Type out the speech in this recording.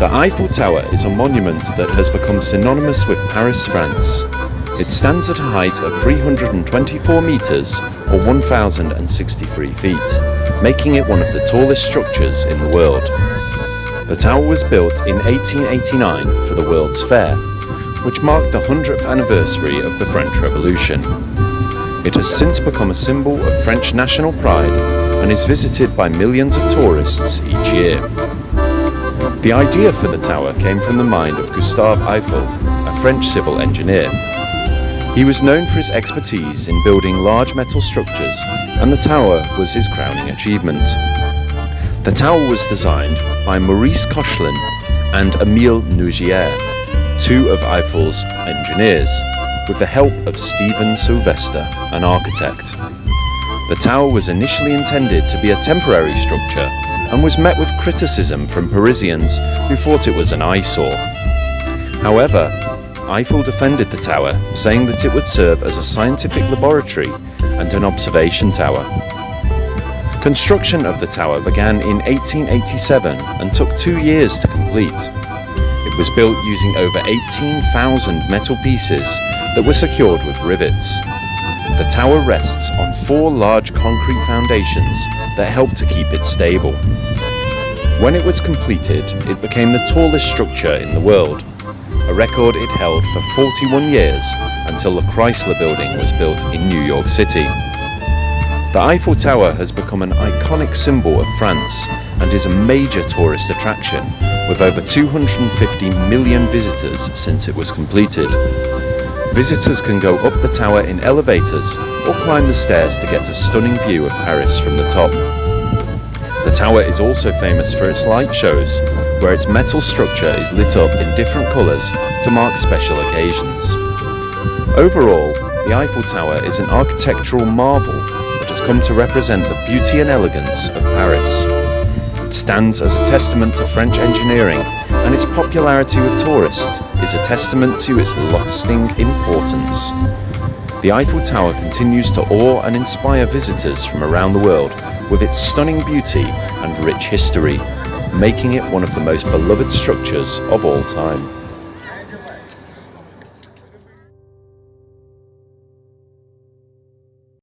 The Eiffel Tower is a monument that has become synonymous with Paris, France. It stands at a height of 324 meters or 1,063 feet, making it one of the tallest structures in the world. The tower was built in 1889 for the World's Fair, which marked the 100th anniversary of the French Revolution. It has since become a symbol of French national pride and is visited by millions of tourists each year. The idea for the tower came from the mind of Gustave Eiffel, a French civil engineer. He was known for his expertise in building large metal structures, and the tower was his crowning achievement. The tower was designed by Maurice Koechlin and Émile Nouguier, two of Eiffel's engineers, with the help of Stephen Sylvester, an architect. The tower was initially intended to be a temporary structure and was met with criticism from Parisians who thought it was an eyesore. However, Eiffel defended the tower, saying that it would serve as a scientific laboratory and an observation tower. Construction of the tower began in 1887 and took 2 years to complete. It was built using over 18,000 metal pieces that were secured with rivets. The tower rests on 4 large concrete foundations that help to keep it stable. When it was completed, it became the tallest structure in the world, a record it held for 41 years until the Chrysler Building was built in New York City. The Eiffel Tower has become an iconic symbol of France and is a major tourist attraction, with over 250 million visitors since it was completed. Visitors can go up the tower in elevators or climb the stairs to get a stunning view of Paris from the top. The tower is also famous for its light shows, where its metal structure is lit up in different colours to mark special occasions. Overall, the Eiffel Tower is an architectural marvel that has come to represent the beauty and elegance of Paris. It stands as a testament to French engineering, and its popularity with tourists is a testament to its lasting importance. The Eiffel Tower continues to awe and inspire visitors from around the world with its stunning beauty and rich history, making it one of the most beloved structures of all time.